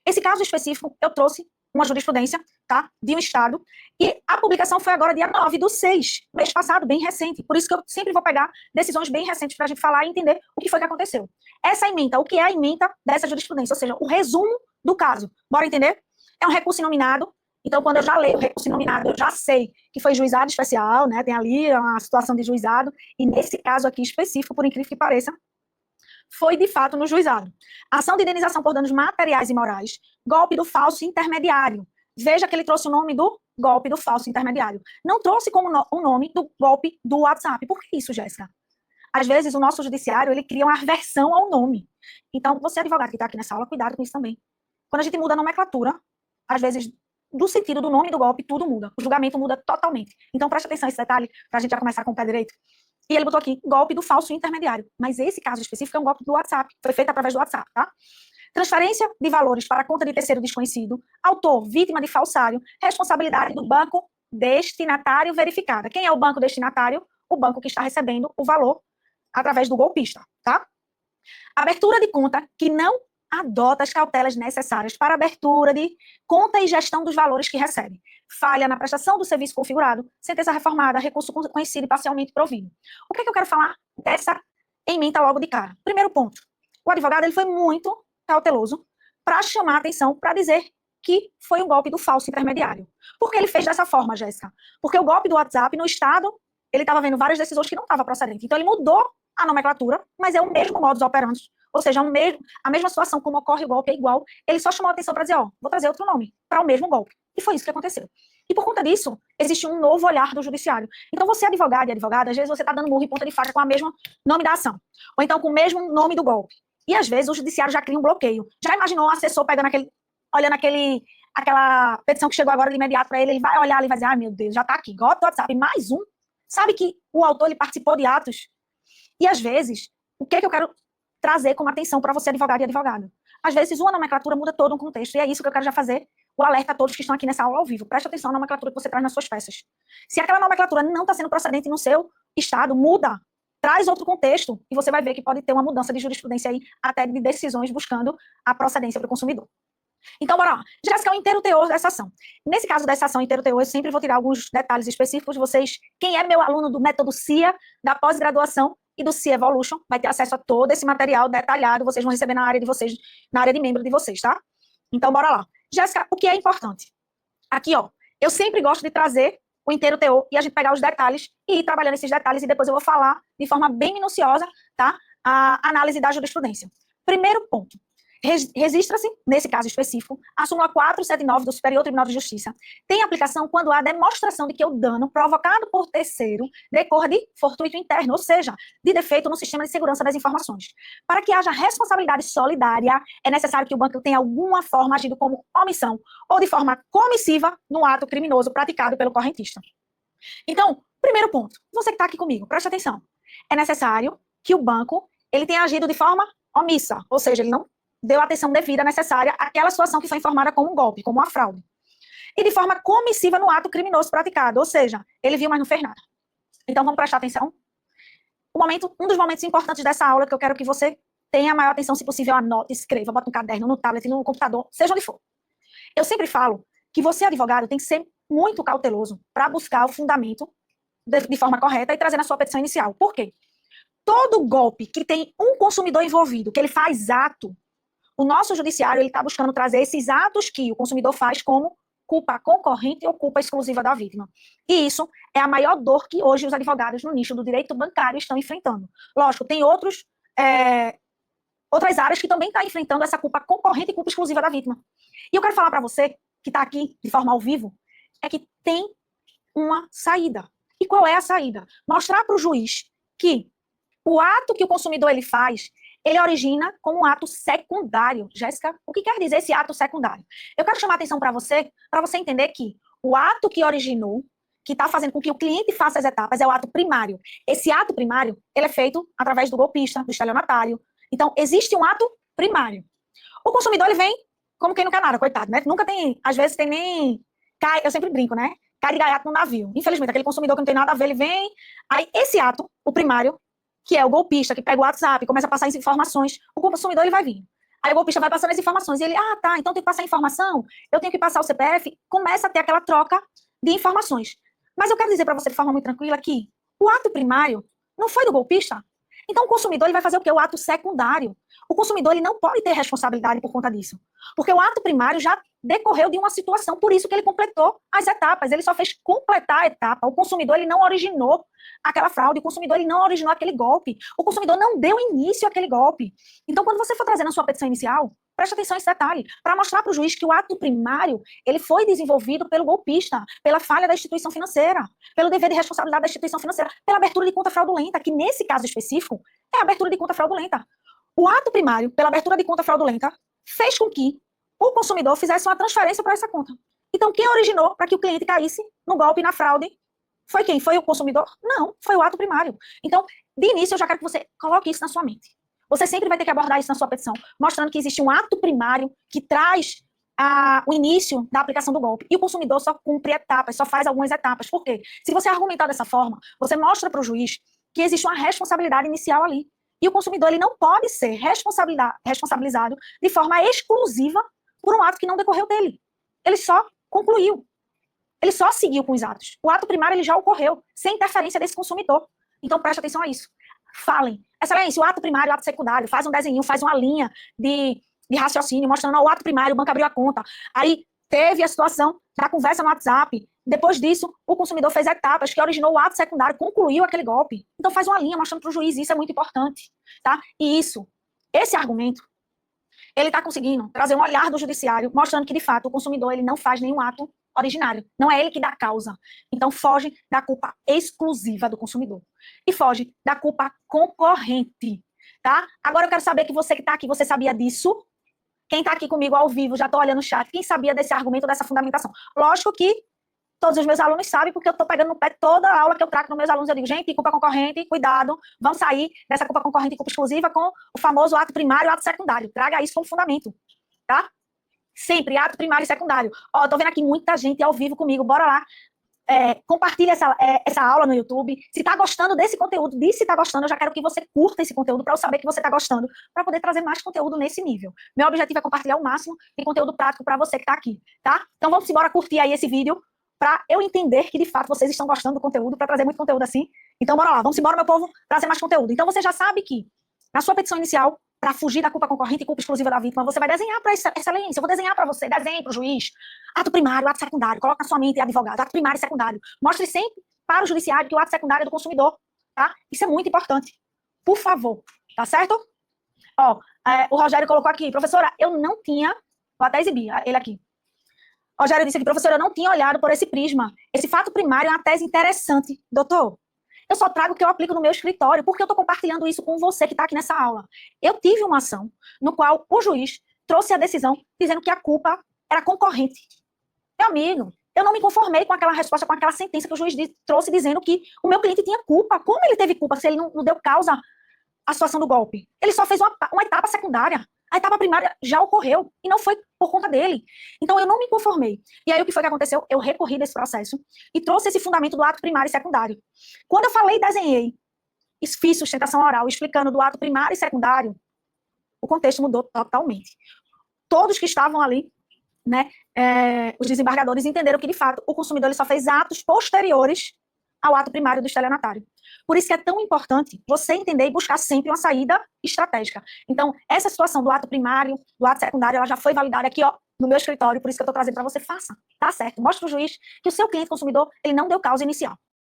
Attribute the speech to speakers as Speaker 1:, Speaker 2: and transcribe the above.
Speaker 1: Esse caso específico, eu trouxe uma jurisprudência, tá, de um estado, e a publicação foi agora dia 9/6, mês passado, bem recente. Por isso que eu sempre vou pegar decisões bem recentes para a gente falar e entender o que foi que aconteceu. Essa ementa, o que é a ementa dessa jurisprudência? Ou seja, o resumo do caso. Bora entender? É um recurso inominado. Então, quando eu já leio o recurso inominado, eu já sei que foi juizado especial, né? Tem ali uma situação de juizado, e nesse caso aqui específico, por incrível que pareça, foi de fato no juizado. Ação de indenização por danos materiais e morais, golpe do falso intermediário. Veja que ele trouxe o nome do golpe do falso intermediário. Não trouxe como o nome do golpe do WhatsApp. Por que isso, Jéssica? Às vezes, o nosso judiciário, ele cria uma aversão ao nome. Então, você, advogado que está aqui nessa aula, cuidado com isso também. Quando a gente muda a nomenclatura, às vezes, do sentido do nome do golpe, tudo muda. O julgamento muda totalmente. Então, preste atenção a esse detalhe, para a gente já começar com o pé direito. E ele botou aqui, golpe do falso intermediário. Mas esse caso específico é um golpe do WhatsApp. Foi feito através do WhatsApp, tá? Transferência de valores para a conta de terceiro desconhecido. Autor, vítima de falsário. Responsabilidade do banco destinatário verificada. Quem é o banco destinatário? O banco que está recebendo o valor através do golpista, tá? Abertura de conta que não adota as cautelas necessárias para abertura de conta e gestão dos valores que recebe. Falha na prestação do serviço configurado, sentença reformada, recurso conhecido e parcialmente provido. O que é que eu quero falar dessa ementa logo de cara? Primeiro ponto, o advogado ele foi muito cauteloso para chamar a atenção, para dizer que foi um golpe do falso intermediário. Por que ele fez dessa forma, Jéssica? Porque o golpe do WhatsApp, no Estado, ele estava vendo várias decisões que não estavam procedentes. Então, ele mudou a nomenclatura, mas é o mesmo modus operandi. Ou seja, a mesma situação como ocorre o golpe é igual. Ele só chamou a atenção para dizer, ó, vou trazer outro nome para o mesmo golpe. E foi isso que aconteceu. E por conta disso, existe um novo olhar do judiciário. Então, você é advogado e advogada, às vezes você está dando murro e ponta de faca com o mesmo nome da ação. Ou então com o mesmo nome do golpe. E às vezes o judiciário já cria um bloqueio. Já imaginou um assessor pegando olhando aquela petição que chegou agora de imediato para ele, ele vai olhar e vai dizer, meu Deus, já está aqui, golpe do WhatsApp, mais um. Sabe que o autor ele participou de atos? E às vezes, o que é que eu quero trazer como atenção para você, advogado e advogada? Às vezes, uma nomenclatura muda todo um contexto, e é isso que eu quero já fazer o alerta a todos que estão aqui nessa aula ao vivo. Preste atenção na nomenclatura que você traz nas suas peças. Se aquela nomenclatura não está sendo procedente no seu estado, muda, traz outro contexto, e você vai ver que pode ter uma mudança de jurisprudência aí, até de decisões buscando a procedência para o consumidor. Então, bora lá. Jéssica, é o inteiro teor dessa ação. Nesse caso dessa ação inteiro teor, eu sempre vou tirar alguns detalhes específicos de vocês. Quem é meu aluno do método CIA, da pós-graduação e do CIA Evolution, vai ter acesso a todo esse material detalhado, vocês vão receber na área de vocês, na área de membro de vocês, tá? Então, bora lá. Jéssica, o que é importante? Aqui, ó, eu sempre gosto de trazer o inteiro teor e a gente pegar os detalhes e ir trabalhando esses detalhes e depois eu vou falar de forma bem minuciosa, tá? A análise da jurisprudência. Primeiro ponto. Registra-se, nesse caso específico, a súmula 479 do Superior Tribunal de Justiça. Tem aplicação quando há demonstração de que o dano provocado por terceiro decorra de fortuito interno, ou seja, de defeito no sistema de segurança das informações. Para que haja responsabilidade solidária, é necessário que o banco tenha alguma forma agido como omissão ou de forma comissiva no ato criminoso praticado pelo correntista. Então, primeiro ponto, você que está aqui comigo, preste atenção. É necessário que o banco ele tenha agido de forma omissa, ou seja, ele não deu a atenção devida necessária àquela situação que foi informada como um golpe, como uma fraude. E de forma comissiva no ato criminoso praticado, ou seja, ele viu, mas não fez nada. Então, vamos prestar atenção. Um dos momentos importantes dessa aula que eu quero que você tenha a maior atenção, se possível, anote, escreva, bota no caderno, no tablet, no computador, seja onde for. Eu sempre falo que você, advogado, tem que ser muito cauteloso para buscar o fundamento de forma correta e trazer na sua petição inicial. Por quê? Todo golpe que tem um consumidor envolvido, que ele faz ato, o nosso judiciário está buscando trazer esses atos que o consumidor faz como culpa concorrente ou culpa exclusiva da vítima. E isso é a maior dor que hoje os advogados no nicho do direito bancário estão enfrentando. Lógico, tem outras áreas que também estão enfrentando essa culpa concorrente e culpa exclusiva da vítima. E eu quero falar para você, que está aqui de forma ao vivo, é que tem uma saída. E qual é a saída? Mostrar para o juiz que o ato que o consumidor ele faz, ele origina como um ato secundário. Jéssica, o que quer dizer esse ato secundário? Eu quero chamar a atenção para você entender que o ato que originou, que está fazendo com que o cliente faça as etapas, é o ato primário. Esse ato primário, ele é feito através do golpista, do estelionatário. Então, existe um ato primário. O consumidor, ele vem como quem não quer nada, coitado, né? Nunca tem, às vezes tem nem... eu sempre brinco, né? Cai de gaiato no navio. Infelizmente, aquele consumidor que não tem nada a ver, ele vem... Aí, esse ato, o primário, que é o golpista, que pega o WhatsApp, começa a passar as informações, o consumidor ele vai vir. Aí o golpista vai passando as informações, e ele, tá, então tem que passar a informação, eu tenho que passar o CPF, começa a ter aquela troca de informações. Mas eu quero dizer para você de forma muito tranquila que o ato primário não foi do golpista. Então o consumidor ele vai fazer o quê? O ato secundário. O consumidor ele não pode ter responsabilidade por conta disso. Porque o ato primário já decorreu de uma situação, por isso que ele completou as etapas, ele só fez completar a etapa. O consumidor ele não originou aquela fraude, o consumidor ele não originou aquele golpe, o consumidor não deu início àquele golpe. Então, quando você for trazer na sua petição inicial, preste atenção a esse detalhe, para mostrar para o juiz que o ato primário ele foi desenvolvido pelo golpista, pela falha da instituição financeira, pelo dever de responsabilidade da instituição financeira, pela abertura de conta fraudulenta, que nesse caso específico é a abertura de conta fraudulenta. O ato primário, pela abertura de conta fraudulenta, fez com que o consumidor fizesse uma transferência para essa conta. Então, quem originou para que o cliente caísse no golpe e na fraude foi quem? Foi o consumidor? Não, foi o ato primário. Então, de início, eu já quero que você coloque isso na sua mente. Você sempre vai ter que abordar isso na sua petição, mostrando que existe um ato primário que traz o início da aplicação do golpe. E o consumidor só cumpre etapas, só faz algumas etapas. Por quê? Se você argumentar dessa forma, você mostra para o juiz que existe uma responsabilidade inicial ali. E o consumidor ele não pode ser responsabilizado de forma exclusiva por um ato que não decorreu dele. Ele só concluiu. Ele só seguiu com os atos. O ato primário ele já ocorreu, sem interferência desse consumidor. Então, preste atenção a isso. Falem. Excelência, o ato primário, o ato secundário, faz um desenho, faz uma linha de raciocínio, mostrando o ato primário, o banco abriu a conta. Aí, teve a situação da conversa no WhatsApp. Depois disso, o consumidor fez etapas que originou o ato secundário, concluiu aquele golpe. Então, faz uma linha mostrando para o juiz, isso é muito importante. Tá? E esse argumento, ele está conseguindo trazer um olhar do judiciário, mostrando que, de fato, o consumidor ele não faz nenhum ato originário. Não é ele que dá a causa. Então, foge da culpa exclusiva do consumidor. E foge da culpa concorrente. Tá? Agora, eu quero saber que você que está aqui, você sabia disso? Quem está aqui comigo ao vivo, já estou olhando o chat, quem sabia desse argumento, dessa fundamentação? Lógico que todos os meus alunos sabem, porque eu estou pegando no pé toda a aula que eu trago nos meus alunos. Eu digo, gente, culpa concorrente, cuidado, vamos sair dessa culpa concorrente e culpa exclusiva com o famoso ato primário e ato secundário. Traga isso como fundamento, tá? Sempre, ato primário e secundário. Ó, tô vendo aqui muita gente ao vivo comigo, bora lá. Compartilha essa aula no YouTube. Se tá gostando desse conteúdo, diz se tá gostando, eu já quero que você curta esse conteúdo para eu saber que você tá gostando, para poder trazer mais conteúdo nesse nível. Meu objetivo é compartilhar o máximo de conteúdo prático para você que tá aqui, tá? Então vamos embora curtir aí esse vídeo, para eu entender que de fato vocês estão gostando do conteúdo, para trazer muito conteúdo assim. Então bora lá, vamos embora, meu povo, trazer mais conteúdo. Então você já sabe que, na sua petição inicial, para fugir da culpa concorrente e culpa exclusiva da vítima, você vai desenhar para excelência, eu vou desenhar para você, desenhe para o juiz, ato primário, ato secundário, coloca na sua mente, advogado, ato primário e secundário. Mostre sempre para o judiciário que o ato secundário é do consumidor, tá? Isso é muito importante. Por favor, tá certo? Ó, o Rogério colocou aqui, professora, eu não tinha, vou até exibir ele aqui. O Rogério disse aqui, professora, eu não tinha olhado por esse prisma. Esse fato primário é uma tese interessante. Doutor, eu só trago o que eu aplico no meu escritório, porque eu estou compartilhando isso com você que está aqui nessa aula. Eu tive uma ação no qual o juiz trouxe a decisão dizendo que a culpa era concorrente. Meu amigo, eu não me conformei com aquela resposta, com aquela sentença que o juiz trouxe dizendo que o meu cliente tinha culpa. Como ele teve culpa se ele não deu causa à situação do golpe? Ele só fez uma etapa secundária. A etapa primária já ocorreu e não foi por conta dele. Então, eu não me conformei. E aí, o que foi que aconteceu? Eu recorri desse processo e trouxe esse fundamento do ato primário e secundário. Quando eu falei e desenhei, fiz sustentação oral, explicando do ato primário e secundário, o contexto mudou totalmente. Todos que estavam ali, né, os desembargadores entenderam que, de fato, o consumidor ele só fez atos posteriores ao ato primário do estelionatário. Por isso que é tão importante você entender e buscar sempre uma saída estratégica. Então, essa situação do ato primário, do ato secundário, ela já foi validada aqui, ó, no meu escritório, por isso que eu estou trazendo para você, faça, tá certo? Mostre para o juiz que o seu cliente consumidor, ele não deu causa inicial.